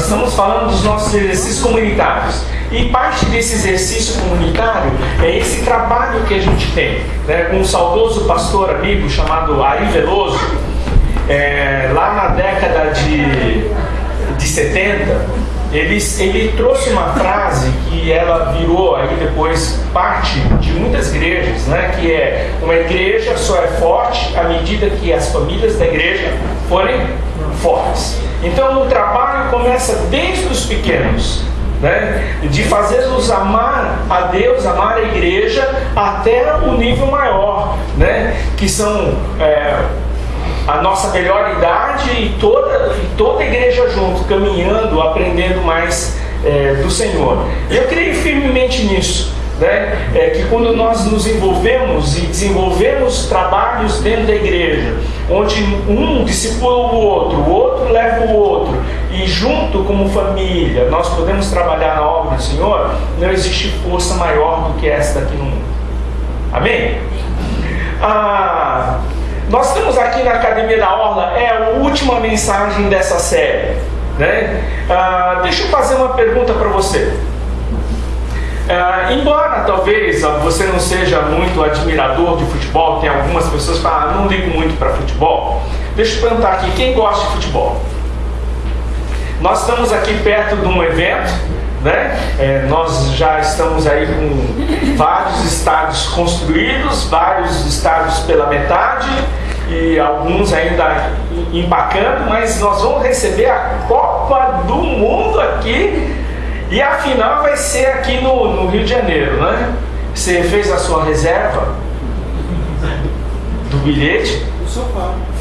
estamos falando dos nossos exercícios comunitários. E parte desse exercício comunitário é esse trabalho que a gente tem, né, com um saudoso pastor amigo chamado Ari Veloso, lá na década de 70. Ele trouxe uma frase que ela virou aí depois parte de muitas igrejas, né? Que é: uma igreja só é forte à medida que as famílias da igreja forem fortes. Então o trabalho começa desde os pequenos, né? De fazê-los amar a Deus, amar a igreja, até o nível maior, né? Que são a nossa melhor idade e toda a igreja junto, caminhando, aprendendo mais do Senhor. Eu creio firmemente nisso, né? Que quando nós nos envolvemos e desenvolvemos trabalhos dentro da igreja, onde um discipula o outro leva o outro, e junto como família nós podemos trabalhar na obra do Senhor, não existe força maior do que esta aqui no mundo. Amém? Nós estamos aqui na Academia da Orla, é a última mensagem dessa série, né? Deixa eu fazer uma pergunta para você. Embora talvez você não seja muito admirador de futebol, tem algumas pessoas que falam: não ligo muito para futebol. Deixa eu perguntar aqui, quem gosta de futebol? Nós estamos aqui perto de um evento, né? Nós já estamos aí com vários estádios construídos, vários estádios pela metade e alguns ainda empacando, mas nós vamos receber a Copa do Mundo aqui, e a final vai ser aqui no Rio de Janeiro, né? Você fez a sua reserva do bilhete?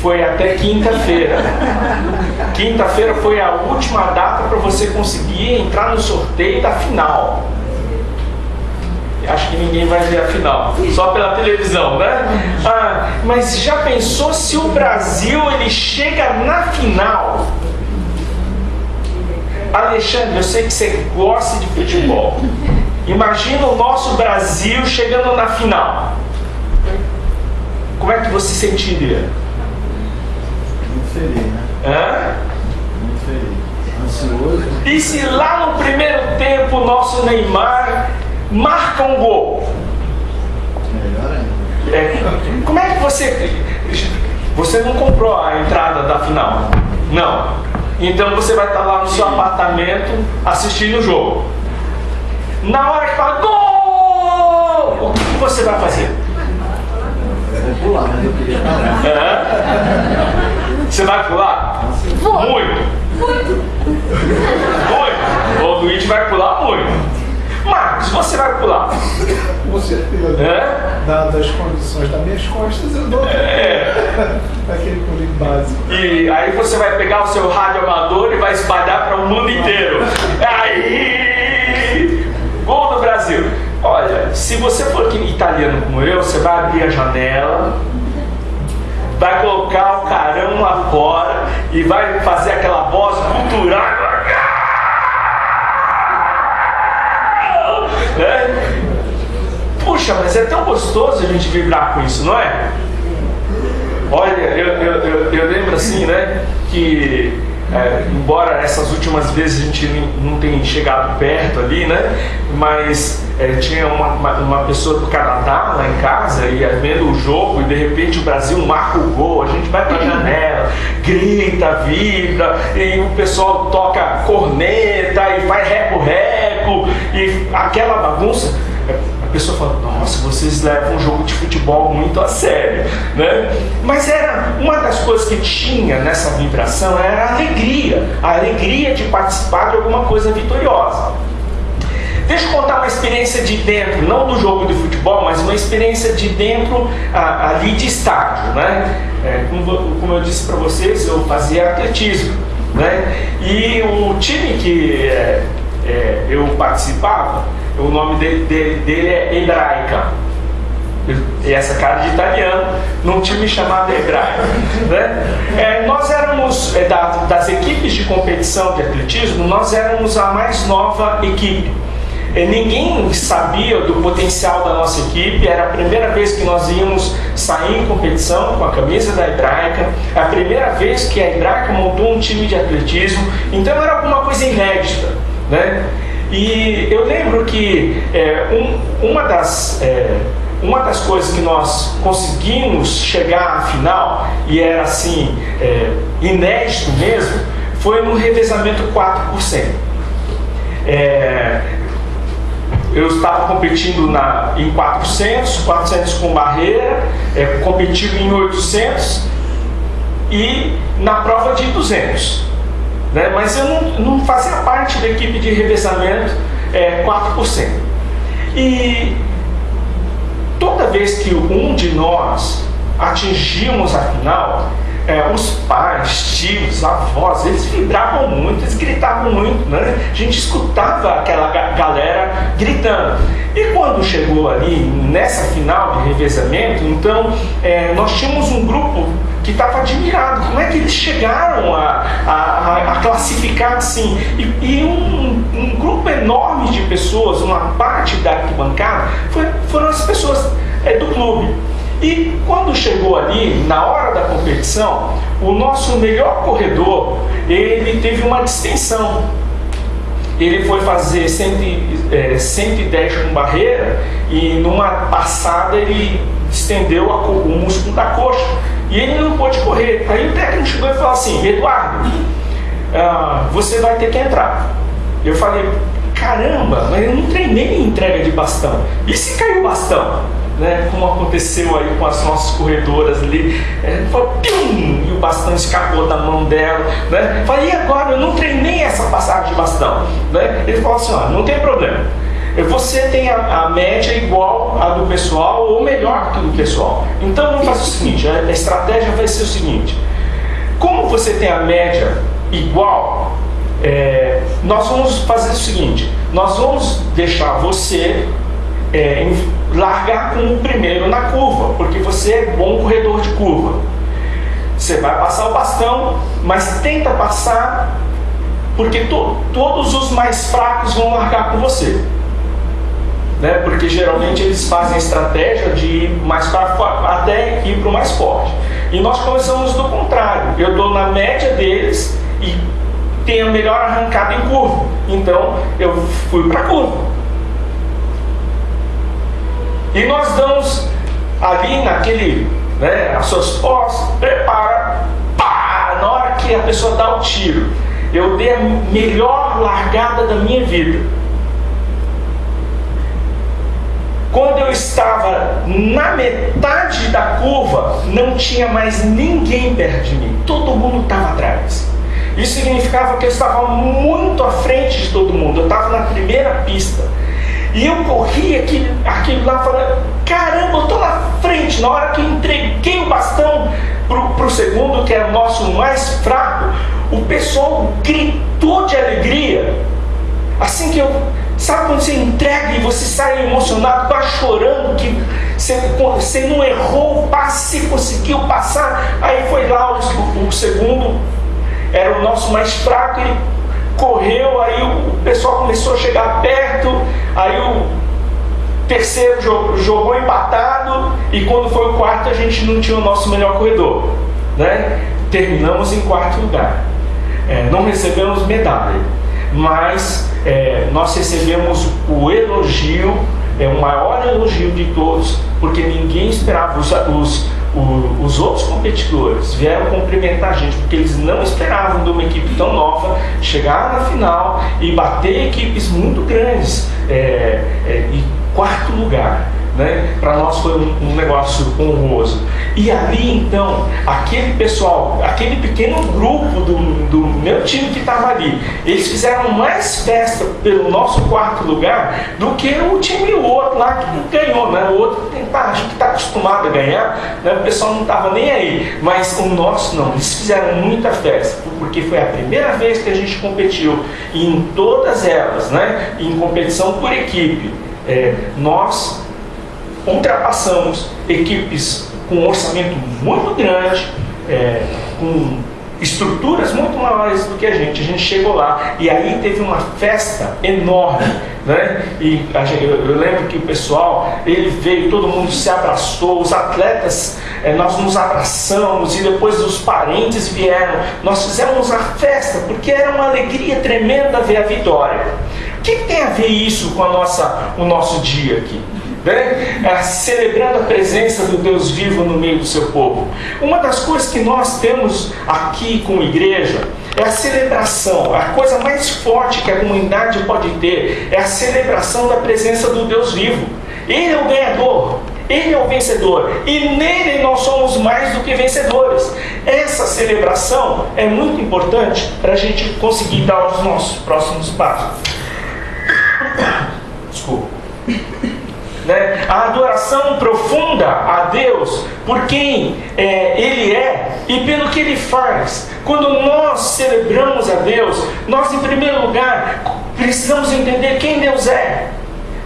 Foi até quinta-feira. Quinta-feira foi a última data para você conseguir entrar no sorteio da final. Acho que ninguém vai ver a final, só pela televisão, né? Mas já pensou se o Brasil ele chega na final? Alexandre, eu sei que você gosta de futebol. Imagina o nosso Brasil chegando na final. Como é que você se sentiria? Muito feliz, né? Muito feliz. Ansioso. E se lá no primeiro tempo o nosso Neymar marca um gol? Melhor ainda. Como é que você não comprou a entrada da final? Não. Então você vai estar lá no seu apartamento assistindo o jogo. Na hora que fala gol, o que você vai fazer? Eu vou pular, mas eu queria falar. Você vai pular? Muito. O Luiz vai pular muito. Marcos, você vai pular? Com certeza. Dadas as condições das minhas costas, eu dou aquele pulinho básico. E aí você vai pegar o seu rádio amador e vai espalhar para o mundo inteiro. Aí! Gol do Brasil. Olha, se você for aqui italiano como eu, você vai abrir a janela, vai colocar o carão lá fora e vai fazer aquela voz cultural. Puxa, mas é tão gostoso a gente vibrar com isso, não é? Olha, eu lembro assim, né, que embora essas últimas vezes a gente não tenha chegado perto ali, né, mas tinha uma pessoa do Canadá lá em casa e vendo o jogo, e de repente o Brasil marca o gol, a gente vai pra janela, grita, vibra, e o pessoal toca corneta e faz reco-reco, e aquela bagunça. A pessoa fala: nossa, vocês levam um jogo de futebol muito a sério, né? Mas era uma das coisas que tinha nessa vibração, era a alegria de participar de alguma coisa vitoriosa. Deixa eu contar uma experiência de dentro, não do jogo de futebol, mas uma experiência de dentro ali de estádio, né? Como eu disse para vocês, eu fazia atletismo, né? E o time que eu participava, o nome dele é Hebraica. E essa cara de italiano, num time chamado Hebraica, né? Nós éramos, das equipes de competição de atletismo, nós éramos a mais nova equipe. ninguém sabia do potencial da nossa equipe, era a primeira vez que nós íamos sair em competição com a camisa da Hebraica, é a primeira vez que a Hebraica montou um time de atletismo, então era alguma coisa inédita, né? E eu lembro que uma das coisas que nós conseguimos chegar à final, e era assim, inédito mesmo, foi no revezamento 4%. Eu estava competindo em 400 com barreira, competindo em 800 e na prova de 200. Né? Mas eu não fazia parte da equipe de revezamento 4%. E toda vez que um de nós atingíamos a final, os pais, tios, avós, eles vibravam muito, eles gritavam muito, né? A gente escutava aquela galera gritando. E quando chegou ali nessa final de revezamento, então nós tínhamos um grupo que estava admirado, como é que eles chegaram a classificar assim, e um grupo enorme de pessoas, uma parte da arquibancada, foram as pessoas do clube. E quando chegou ali, na hora da competição, o nosso melhor corredor, ele teve uma distensão. Ele foi fazer 110 com barreira e numa passada ele estendeu o músculo da coxa e ele não pôde correr. Aí o técnico chegou e falou assim: Eduardo, você vai ter que entrar. Eu falei: caramba, mas eu não treinei em entrega de bastão. E se caiu o bastão? Né, como aconteceu aí com as nossas corredoras ali, falou, pium, e o bastão escapou da mão dela, né? Falei: e agora? Eu não treinei essa passagem de bastão, né? Ele falou assim: não tem problema, você tem a média igual à do pessoal ou melhor que do pessoal, então vamos fazer o seguinte, a estratégia vai ser o seguinte: como você tem a média igual, nós vamos fazer o seguinte, nós vamos deixar você largar como o primeiro na curva, porque você é bom corredor de curva. Você vai passar o bastão, mas tenta passar, porque todos os mais fracos vão largar com você, né? Porque geralmente eles fazem a estratégia de ir mais fraco até ir para o mais forte. E nós começamos do contrário. Eu estou na média deles e tenho a melhor arrancada em curva, então eu fui para a curva. E nós damos ali naquele, né, as suas postas, prepara, pá, na hora que a pessoa dá o tiro, eu dei a melhor largada da minha vida. Quando eu estava na metade da curva, não tinha mais ninguém perto de mim, todo mundo estava atrás. Isso significava que eu estava muito à frente de todo mundo, eu estava na primeira pista. E eu corri aquilo lá falando: caramba, eu estou na frente. Na hora que eu entreguei o bastão para o segundo, que é o nosso mais fraco, o pessoal gritou de alegria. Assim que sabe quando você entrega e você sai emocionado, quase chorando, que você não errou o passe, você conseguiu passar. Aí foi lá o segundo, era o nosso mais fraco, ele correu, aí o pessoal começou a chegar perto, aí o terceiro jogou empatado, e quando foi o quarto a gente não tinha o nosso melhor corredor, né? Terminamos em quarto lugar, não recebemos medalha, mas nós recebemos o elogio, o maior elogio de todos, porque ninguém esperava. Os outros competidores vieram cumprimentar a gente, porque eles não esperavam de uma equipe tão nova chegar na final e bater equipes muito grandes, e quarto lugar, né? Para nós foi um negócio honroso. E ali então, aquele pessoal, aquele pequeno grupo do meu time que estava ali, eles fizeram mais festa pelo nosso quarto lugar do que o time o outro lá que ganhou, né? O outro acho que está acostumado a ganhar, né? O pessoal não estava nem aí, mas o nosso não, eles fizeram muita festa, porque foi a primeira vez que a gente competiu, e em todas elas, né? Em competição por equipe, nós ultrapassamos equipes com um orçamento muito grande, com estruturas muito maiores do que a gente chegou lá, e aí teve uma festa enorme, né? E eu lembro que o pessoal, ele veio, todo mundo se abraçou, os atletas, nós nos abraçamos, e depois os parentes vieram, nós fizemos a festa, porque era uma alegria tremenda ver a vitória. O que tem a ver isso com o nosso dia aqui? Celebrando a presença do Deus vivo no meio do seu povo. Uma das coisas que nós temos aqui como igreja é a celebração. A coisa mais forte que a comunidade pode ter é a celebração da presença do Deus vivo. Ele é o ganhador, Ele é o vencedor, e nele nós somos mais do que vencedores. Essa celebração é muito importante para a gente conseguir dar os nossos próximos passos. Desculpa. A adoração profunda a Deus por quem Ele é e pelo que Ele faz. Quando nós celebramos a Deus, nós em primeiro lugar precisamos entender quem Deus é.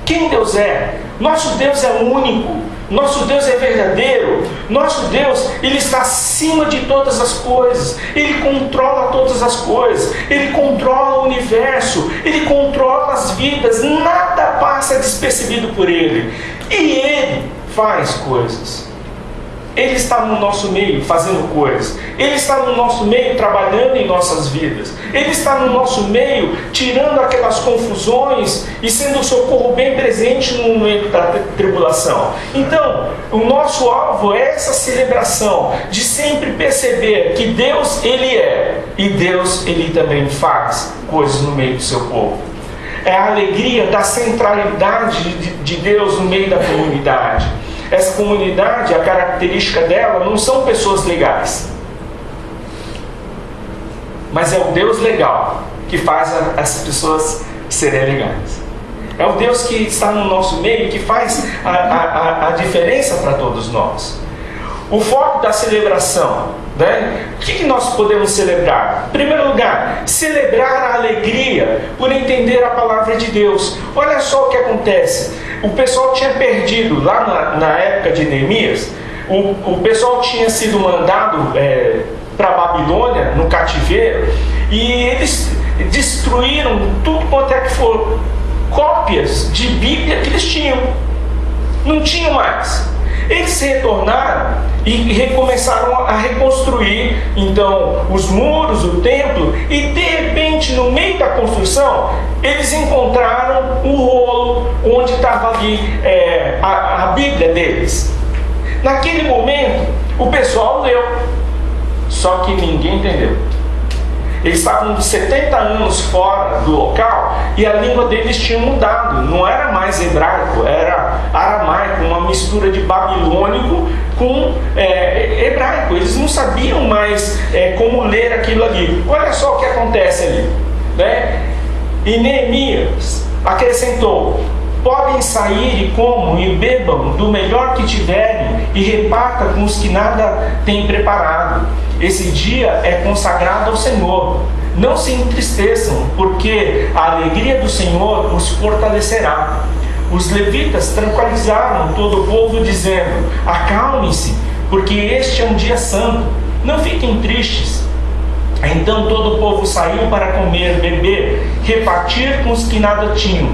Quem Deus é? Nosso Deus é único. Nosso Deus é verdadeiro. Nosso Deus, Ele está acima de todas as coisas. Ele controla todas as coisas. Ele controla o universo. Ele controla as vidas. Nada passa despercebido por Ele. E Ele faz coisas. Ele está no nosso meio fazendo coisas. Ele está no nosso meio trabalhando em nossas vidas. Ele está no nosso meio tirando aquelas confusões e sendo o socorro bem presente no momento da tribulação. Então, o nosso alvo é essa celebração de sempre perceber que Deus, Ele é, e Deus, Ele também faz coisas no meio do seu povo. É a alegria da centralidade de Deus no meio da comunidade. Essa comunidade, a característica dela não são pessoas legais, mas é o Deus legal que faz as pessoas serem legais. É o Deus que está no nosso meio, que faz a diferença para todos nós. O foco da celebração, né? O que nós podemos celebrar? Em primeiro lugar, celebrar a alegria por entender a palavra de Deus. Olha só o que acontece. O pessoal tinha perdido, lá na época de Neemias, o pessoal tinha sido mandado para a Babilônia, no cativeiro, e eles destruíram tudo quanto é que for cópias de Bíblia que eles tinham. Não tinham mais. Eles retornaram e recomeçaram a reconstruir, então, os muros, o templo, e de repente, no meio da construção, eles encontraram o rolo onde estava ali a Bíblia deles. Naquele momento, o pessoal leu, só que ninguém entendeu. Eles estavam 70 anos fora do local e a língua deles tinha mudado. Não era mais hebraico, era aramaico, uma mistura de babilônico com hebraico. Eles não sabiam mais como ler aquilo ali. Olha só o que acontece ali, né? E Neemias acrescentou: podem sair e comam e bebam do melhor que tiverem e repartam com os que nada têm preparado. Esse dia é consagrado ao Senhor. Não se entristeçam, porque a alegria do Senhor os fortalecerá. Os levitas tranquilizaram todo o povo, dizendo: acalmem-se, porque este é um dia santo. Não fiquem tristes. Então todo o povo saiu para comer, beber, repartir com os que nada tinham,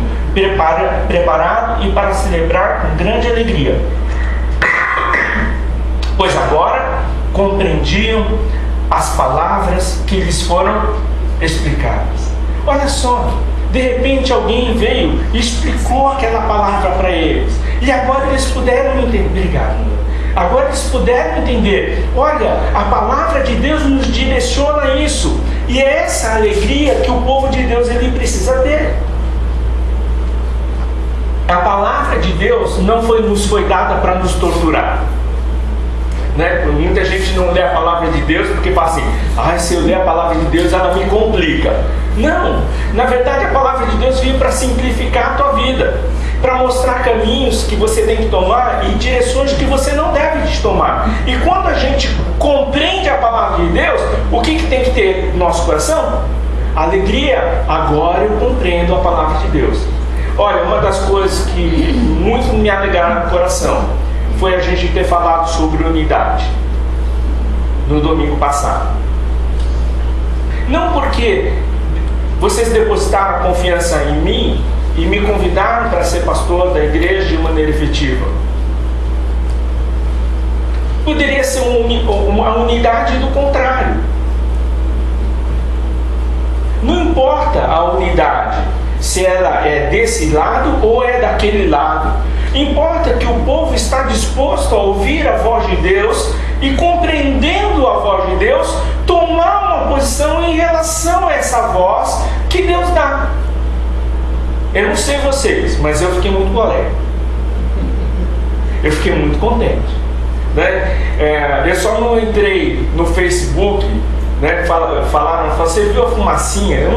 preparado e para celebrar com grande alegria. Pois agora compreendiam as palavras que lhes foram explicadas. Olha só, de repente alguém veio e explicou aquela palavra para eles, e agora eles puderam entender. Obrigado. Agora eles puderam entender. Olha, a palavra de Deus nos direciona a isso, e é essa alegria que o povo de Deus ele precisa ter. A palavra de Deus não nos foi dada para nos torturar. Né? Muita gente não lê a palavra de Deus porque fala assim: se eu ler a palavra de Deus ela me complica. Não, na verdade a palavra de Deus veio para simplificar a tua vida, para mostrar caminhos que você tem que tomar e direções que você não deve tomar. E quando a gente compreende a palavra de Deus, o que tem que ter no nosso coração? Alegria. Agora eu compreendo a palavra de Deus. Olha, uma das coisas que muito me alegraram no coração foi a gente ter falado sobre unidade no domingo passado. Não porque vocês depositaram a confiança em mim e me convidaram para ser pastor da igreja de maneira efetiva. Poderia ser uma unidade do contrário. Não importa a unidade, se ela é desse lado ou é daquele lado. Importa que o povo está disposto a ouvir a voz de Deus e, compreendendo a voz de Deus, tomar uma posição em relação a essa voz que Deus dá. Eu não sei vocês, mas eu fiquei muito alegre. Eu fiquei muito contente. Eu só não entrei no Facebook, falaram, você viu a fumacinha?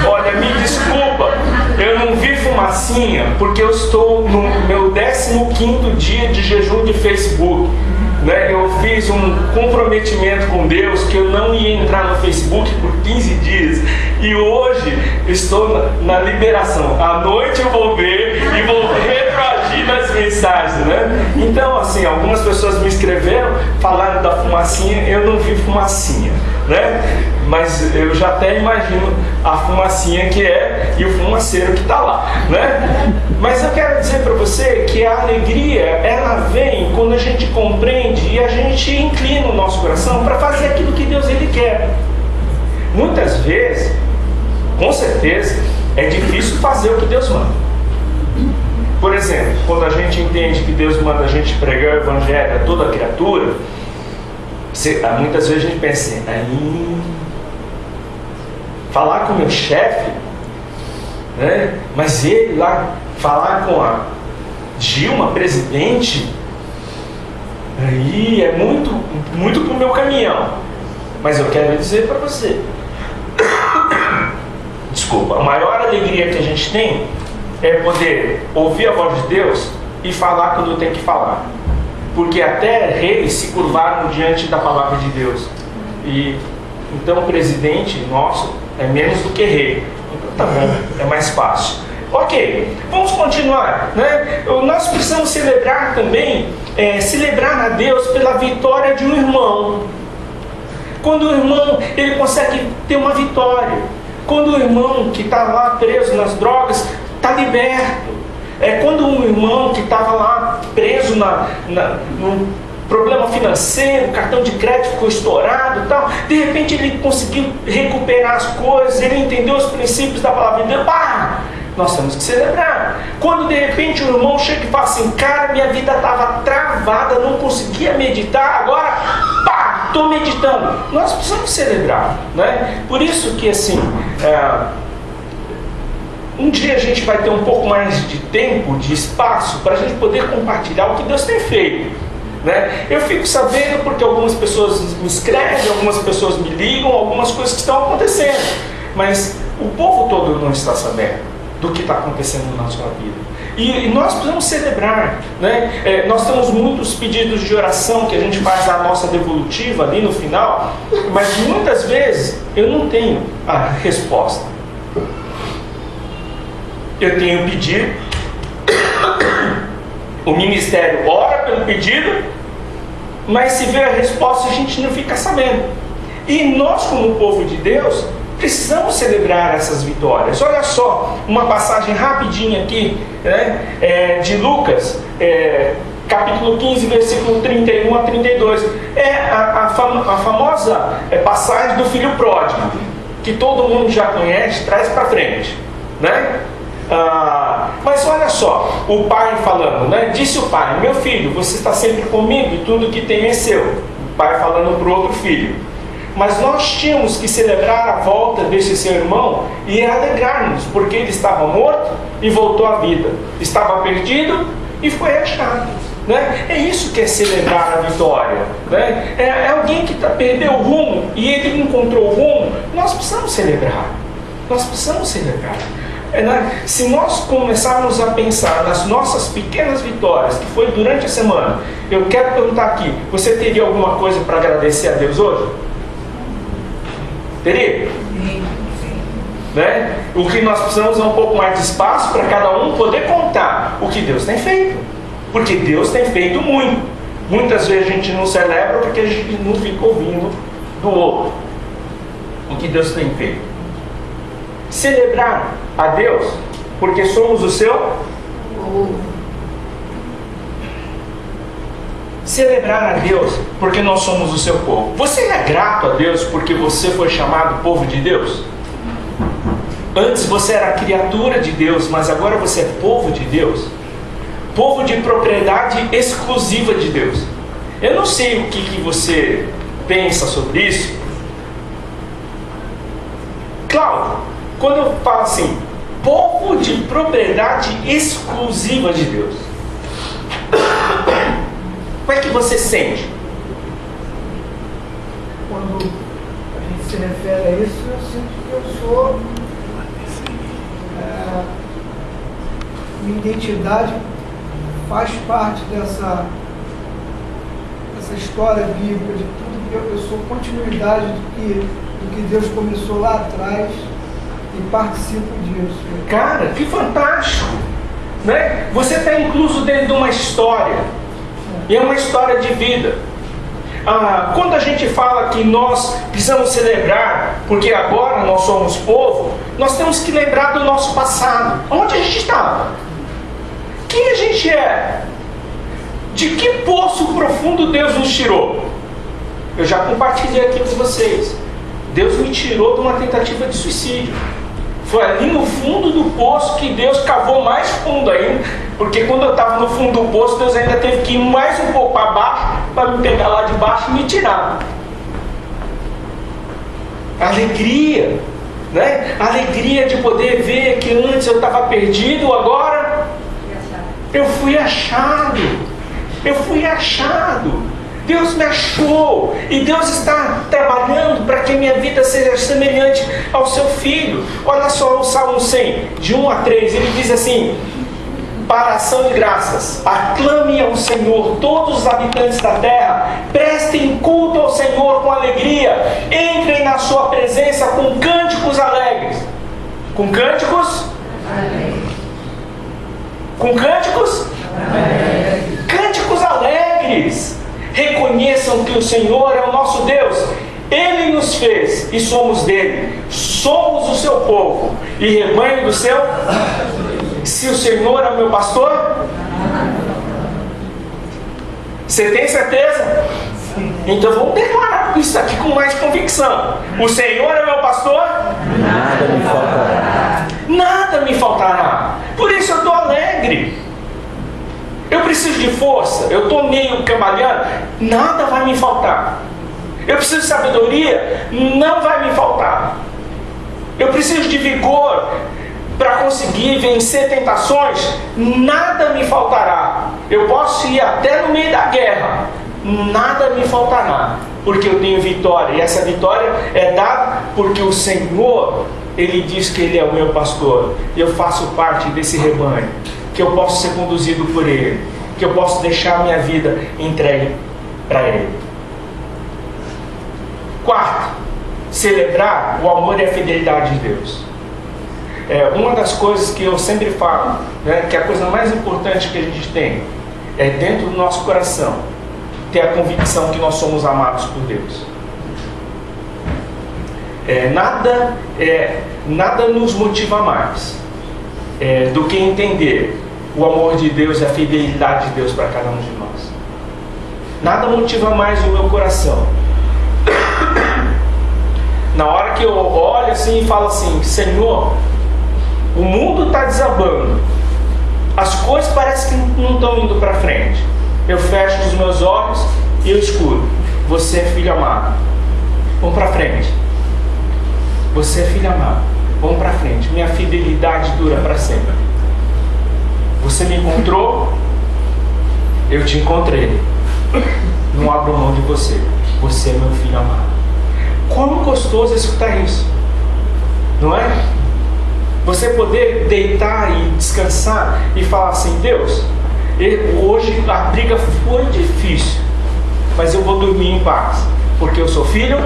Olha, me desculpa, eu não vi fumacinha porque eu estou no meu 15º dia de jejum de Facebook. Eu fiz um comprometimento com Deus que eu não ia entrar no Facebook por 15 dias e hoje estou na liberação. À noite eu vou ver e vou retroagir nas mensagens, Então, assim, algumas pessoas me escreveram, falaram da fumacinha, eu não vi fumacinha, Mas eu já até imagino a fumacinha que é e o fumaceiro que está lá, Mas eu quero dizer para você que a alegria, ela vem quando a gente compreende e a gente inclina o nosso coração para fazer aquilo que Deus ele quer. Muitas vezes, com certeza, é difícil fazer o que Deus manda. Por exemplo, quando a gente entende que Deus manda a gente pregar o evangelho a toda criatura, muitas vezes a gente pensa assim, falar com o meu chefe, mas ele lá, falar com a Dilma, presidente, aí é muito pro meu caminhão. Mas eu quero dizer para você, desculpa, a maior alegria que a gente tem é poder ouvir a voz de Deus e falar quando tem que falar. Porque até reis se curvaram diante da palavra de Deus. E então o presidente nosso é menos do que rei. Então tá bom, é mais fácil. Ok, vamos continuar. Nós precisamos celebrar também, celebrar a Deus pela vitória de um irmão. Quando o irmão ele consegue ter uma vitória. Quando o irmão que está lá preso nas drogas está liberto. Quando um irmão que estava lá preso num problema financeiro, o cartão de crédito ficou estourado e tal, de repente ele conseguiu recuperar as coisas, ele entendeu os princípios da palavra de Deus, nós temos que celebrar. Quando de repente o irmão chega e fala assim, cara, minha vida estava travada, não conseguia meditar, agora, estou meditando. Nós precisamos celebrar, Por isso que assim, um dia a gente vai ter um pouco mais de tempo, de espaço, para a gente poder compartilhar o que Deus tem feito. Eu fico sabendo porque algumas pessoas me escrevem, algumas pessoas me ligam, algumas coisas que estão acontecendo. Mas o povo todo não está sabendo do que está acontecendo na sua vida. E nós precisamos celebrar. Nós temos muitos pedidos de oração que a gente faz na nossa devolutiva ali no final, mas muitas vezes eu não tenho a resposta. Eu tenho pedido, o ministério ora pelo pedido, mas se vê a resposta a gente não fica sabendo. E nós, como povo de Deus, precisamos celebrar essas vitórias. Olha só, uma passagem rapidinha aqui, de Lucas, capítulo 15, versículo 31 a 32. A famosa passagem do filho pródigo, que todo mundo já conhece, traz para frente, mas olha só, o pai falando, disse o pai, meu filho, você está sempre comigo e tudo que tem é seu. O pai falando para o outro filho. Mas nós tínhamos que celebrar a volta desse seu irmão e alegrar-nos, porque ele estava morto e voltou à vida, estava perdido e foi achado. É isso que é celebrar a vitória. É alguém que perdeu o rumo e ele encontrou o rumo. Nós precisamos celebrar. Nós precisamos celebrar. Se nós começarmos a pensar nas nossas pequenas vitórias, que foi durante a semana, eu quero perguntar aqui, você teria alguma coisa para agradecer a Deus hoje? Teria? O que nós precisamos é um pouco mais de espaço para cada um poder contar o que Deus tem feito. Porque Deus tem feito muito. Muitas vezes a gente não celebra porque a gente não fica ouvindo do outro. o que Deus tem feito. Celebrar a Deus porque somos o seu povo. Celebrar a Deus porque nós somos o seu povo. Você é grato a Deus porque você foi chamado povo de Deus? Antes você era criatura de Deus, mas agora você é povo de Deus. Povo de propriedade exclusiva de Deus. Eu não sei o que você pensa sobre isso. Cláudio, quando eu falo assim, povo de propriedade exclusiva de Deus, como é que você sente? Quando a gente se refere a isso, eu sinto que eu sou... minha identidade faz parte dessa história bíblica, de tudo que eu sou continuidade do que Deus começou lá atrás e participo disso. Cara, que fantástico! Né? Você está incluso dentro de uma história. E é uma história de vida. Quando a gente fala que nós precisamos celebrar, porque agora nós somos povo, nós temos que lembrar do nosso passado. Onde a gente estava? Quem a gente é? De que poço profundo Deus nos tirou? Eu já compartilhei aqui com vocês. Deus me tirou de uma tentativa de suicídio. Foi ali no fundo do poço que Deus cavou mais fundo ainda. Porque quando eu estava no fundo do poço, Deus ainda teve que ir mais um pouco para baixo para me pegar lá de baixo e me tirar. Alegria, né? Alegria de poder ver que antes eu estava perdido, agora eu fui achado. Eu fui achado. Deus me achou. E Deus está trabalhando para que a minha vida seja semelhante ao seu Filho. Olha só o Salmo 100, de 1 a 3. Ele diz assim: para ação de graças, aclame ao Senhor todos os habitantes da terra, prestem culto ao Senhor com alegria, entrem na sua presença com cânticos alegres. Com cânticos? Com cânticos? Cânticos alegres. Reconheçam que o Senhor é o nosso Deus. Ele nos fez e somos dele. Somos o seu povo e rebanho do seu. Se o Senhor é o meu pastor, você tem certeza? Então vamos declarar isso aqui com mais convicção. O Senhor é meu pastor, nada me faltará. Nada me faltará. Por isso eu estou alegre. Eu preciso de força, eu estou meio cambaleando, nada vai me faltar. Eu preciso de sabedoria, não vai me faltar. Eu preciso de vigor para conseguir vencer tentações, nada me faltará. Eu posso ir até no meio da guerra, nada me faltará, porque eu tenho vitória. E essa vitória é dada porque o Senhor, Ele diz que Ele é o meu pastor. E eu faço parte desse rebanho, que eu posso ser conduzido por Ele, que eu posso deixar a minha vida entregue para Ele. Quarto, celebrar o amor e a fidelidade de Deus. Uma das coisas que eu sempre falo, né, que a coisa mais importante que a gente tem é dentro do nosso coração ter a convicção que nós somos amados por Deus. Nada nos motiva mais do que entender o amor de Deus e a fidelidade de Deus para cada um de nós. Nada motiva mais o meu coração. Na hora que eu olho assim e falo assim: Senhor, o mundo está desabando, as coisas parecem que não estão indo para frente. Eu fecho os meus olhos e eu escuto: você é filho amado, vamos para frente. Você é filho amado, vamos para frente. Minha fidelidade dura para sempre. Você me encontrou, eu te encontrei. Não abro mão de você. Você é meu filho amado. Como gostoso escutar isso, não é? Você poder deitar e descansar e falar assim: Deus, hoje a briga foi difícil, mas eu vou dormir em paz, porque eu sou filho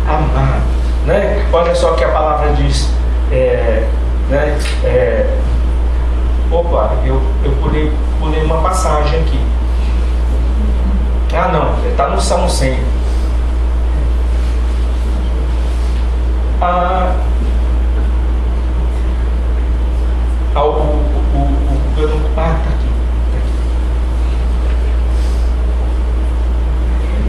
amado, né? Olha só o que a palavra diz, Opa, eu pulei uma passagem aqui. Não, está no Salmo 100. tá aqui.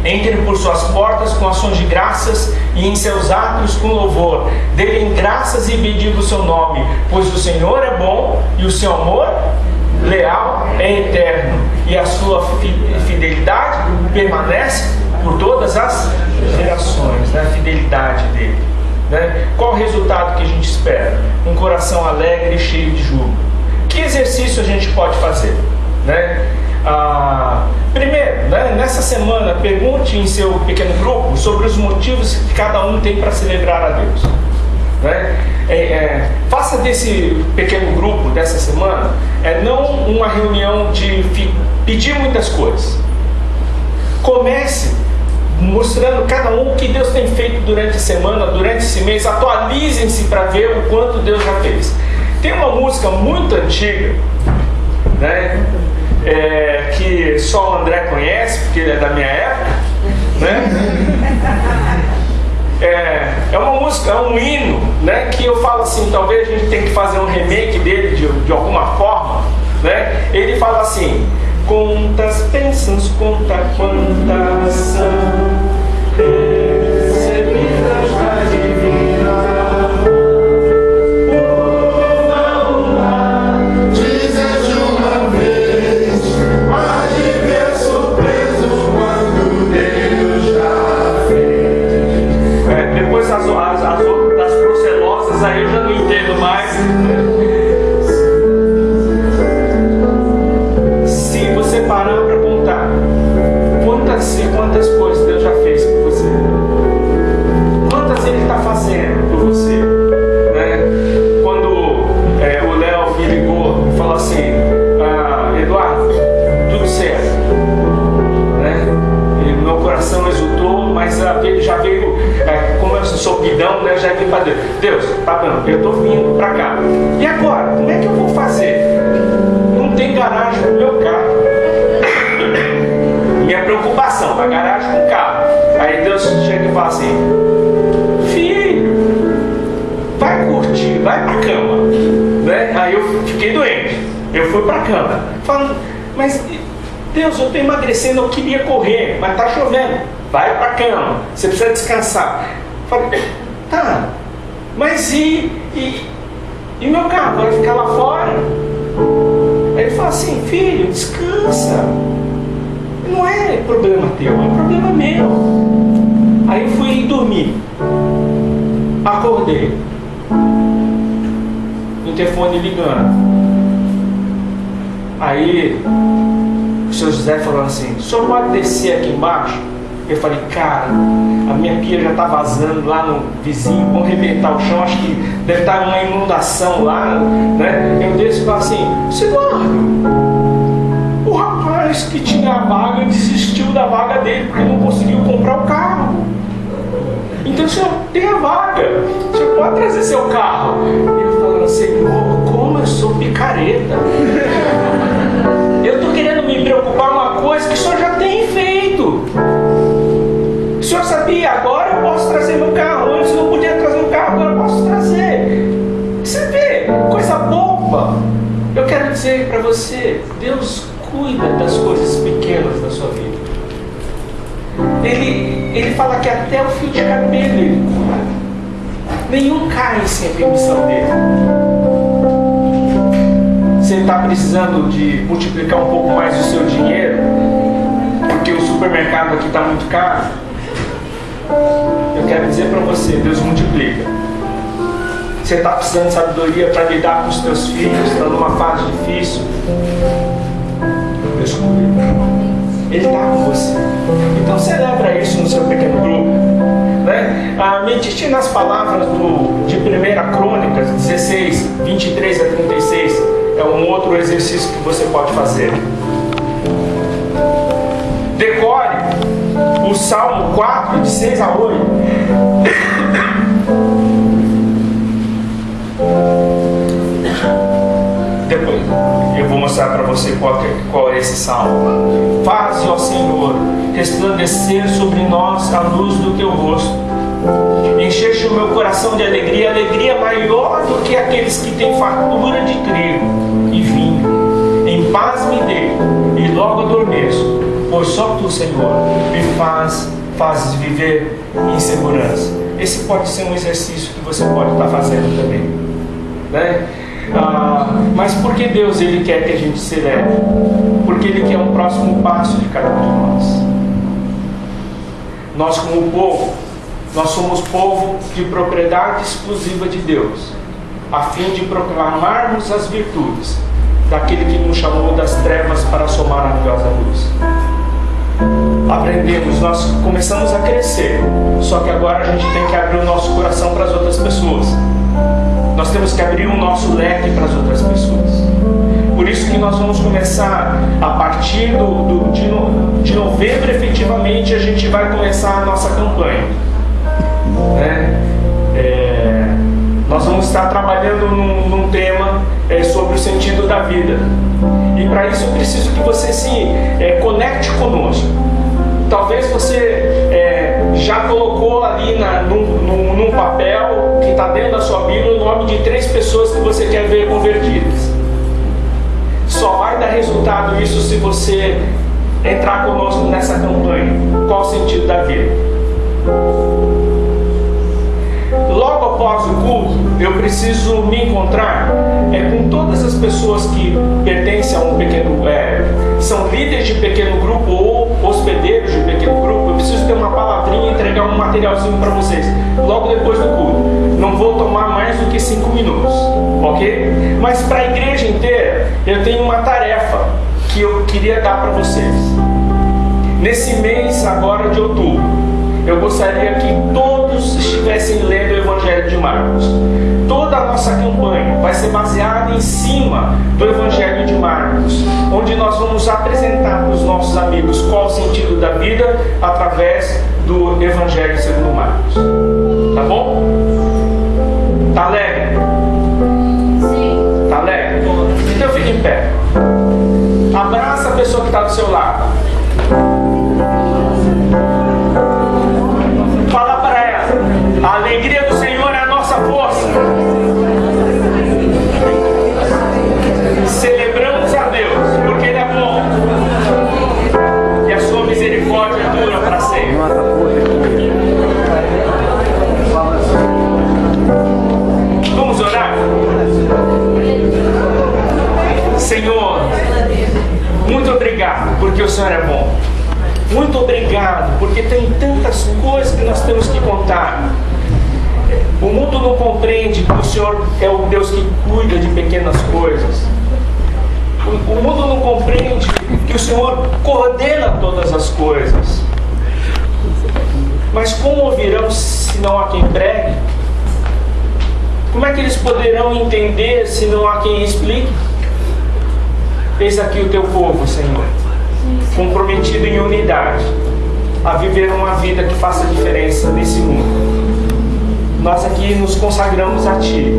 Entrem por suas portas com ações de graças e em seus átrios com louvor. Dêem graças e bendiga o seu nome, pois o Senhor é bom e o seu amor leal é eterno, e a sua fidelidade permanece por todas as gerações, né? A fidelidade dele, né? Qual o resultado que a gente espera? Um coração alegre e cheio de júbilo. Que exercício a gente pode fazer, né? Primeiro, né, nessa semana, pergunte em seu pequeno grupo sobre os motivos que cada um tem para celebrar a Deus, né? Faça desse pequeno grupo dessa semana não uma reunião de pedir muitas coisas. Comece mostrando cada um o que Deus tem feito durante a semana, durante esse mês. Atualizem-se para ver o quanto Deus já fez. Tem uma música muito antiga, né? Que só o André conhece, porque ele é da minha época, né? É uma música, é um hino, né? Que eu falo assim, talvez a gente tenha que fazer um remake dele de alguma forma, né? Ele fala assim: quantas bênçãos, conta quantas são recebidas da divina. Depois das procelosas aí eu já não entendo mais. Se você parar para contar quantas coisas Deus já fez por você, quantas Ele está fazendo por você, né? Quando o Léo me ligou e falou assim: Eduardo, tudo certo, né? E meu coração exultou, mas já veio, como eu sou guidão, né? Já vim para Deus. Deus, tá bom, eu estou vindo para cá. E agora, como é que eu vou fazer? Não tem garagem no meu carro. Minha preocupação, a garagem com o carro. Aí Deus chega e fala assim: filho, vai curtir, vai pra cama, né? Aí eu fiquei doente, eu fui pra cama, falando: mas Deus, eu tô emagrecendo, eu queria correr, mas tá chovendo, vai pra cama, você precisa descansar. Falei: tá, mas e meu carro vai ficar lá fora? Aí ele fala assim: filho, descansa, não é problema teu, é problema meu. Aí eu fui dormir, acordei, o telefone ligando. Aí o seu José falou assim: o senhor pode descer aqui embaixo? Eu falei: cara, a minha pia já está vazando lá no vizinho, vão arrebentar o chão, acho que deve estar uma inundação lá, né? Eu desço e falo assim: Eduardo, o rapaz que tinha a vaga desistiu da vaga dele porque não conseguiu comprar o carro. Então o senhor tem a vaga, o senhor pode trazer seu carro. E eu falando: Senhor, como eu sou picareta. Eu estou querendo me preocupar com uma coisa que o senhor já tem feito. O senhor sabia, agora eu posso trazer meu carro. Antes eu não podia trazer meu carro, agora eu posso trazer. Você vê, coisa boba. Eu quero dizer para você: Deus cuida das coisas pequenas da sua vida. Ele fala que até o fio de cabelo Ele cuida. Nenhum cai sem a permissão dele. Você está precisando de multiplicar um pouco mais o seu dinheiro, porque o supermercado aqui está muito caro? Eu quero dizer para você: Deus multiplica. Você está precisando de sabedoria para lidar com os teus filhos, está numa fase difícil? Deus cuida. Ele está com você. Então celebra isso no seu pequeno grupo, né? Medite nas palavras de 1 Crônicas 16, 23 a 36. É um outro exercício que você pode fazer. Decore o Salmo 4, de 6 a 8. Depois eu vou mostrar para você qual é esse salmo. Faze, ó Senhor, resplandecer sobre nós a luz do teu rosto, Encheste o meu coração de alegria, alegria maior do que aqueles que têm fartura de trigo e vinho. Em paz me dei e logo adormeço, pois só tu, Senhor, me fazes viver em segurança. Esse pode ser um exercício que você pode estar fazendo também, né? Mas por que Deus Ele quer que a gente se leve? Porque Ele quer um próximo passo de cada um de nós. Nós, como povo, nós somos povo de propriedade exclusiva de Deus, a fim de proclamarmos as virtudes daquele que nos chamou das trevas para a sua maravilhosa luz. Aprendemos, nós começamos a crescer, só que agora a gente tem que abrir o nosso coração para as outras pessoas. Nós temos que abrir o nosso leque para as outras pessoas. Por isso que nós vamos começar, a partir de novembro, efetivamente, a gente vai começar a nossa campanha, né? Nós vamos estar trabalhando num tema sobre o sentido da vida. E para isso eu preciso que você se conecte conosco. Talvez você já colocou ali num papel que está dentro da sua Bíblia o nome de 3 pessoas que você quer ver convertidas. Só vai dar resultado isso se você entrar conosco nessa campanha. Qual o sentido da vida? Logo após o culto, eu preciso me encontrar com todas as pessoas que pertencem a um pequeno, são líderes de pequeno grupo ou hospedeiros de pequeno grupo. Eu preciso ter uma palavrinha e entregar um materialzinho para vocês, logo depois do culto. Não vou tomar mais do que 5 minutos, ok? Mas para a igreja inteira, eu tenho uma tarefa que eu queria dar para vocês. Nesse mês agora de outubro, eu gostaria que todos estivessem lendo o Evangelho de Marcos. Toda a nossa campanha vai ser baseada em cima do Evangelho de Marcos, onde nós vamos apresentar para os nossos amigos qual o sentido da vida através do Evangelho segundo Marcos. Tá bom? Tá alegre? Sim. Tá alegre? Então fique em pé. Abraça a pessoa que está do seu lado. Fala para ela: a alegria do Senhor é a nossa força. Celebramos a Deus porque Ele é bom e a sua misericórdia dura para sempre. Vamos orar? Senhor, muito obrigado porque o Senhor é bom. Muito obrigado, porque tem tantas coisas que nós temos que contar. O mundo não compreende que o Senhor é o Deus que cuida de pequenas coisas. O mundo não compreende que o Senhor coordena todas as coisas. Mas como ouvirão se não há quem pregue? Como é que eles poderão entender se não há quem explique? Eis aqui o teu povo, Senhor, comprometido em unidade, a viver uma vida que faça diferença nesse mundo. Nós aqui nos consagramos a Ti.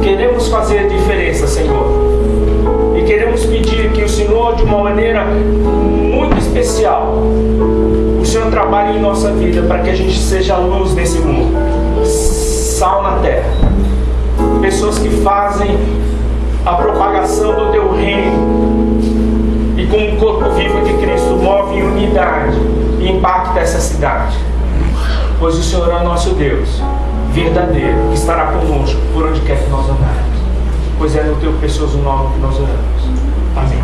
Queremos fazer diferença, Senhor. E queremos pedir que o Senhor, de uma maneira muito especial, o Senhor trabalhe em nossa vida para que a gente seja luz nesse mundo, sal na terra. Pessoas que fazem a propagação do Teu reino e como o corpo vivo de Cristo move em unidade e impacta essa cidade. Pois o Senhor é o nosso Deus verdadeiro, que estará conosco por onde quer que nós andarmos. Pois é no Teu precioso nome que nós oramos. Amém.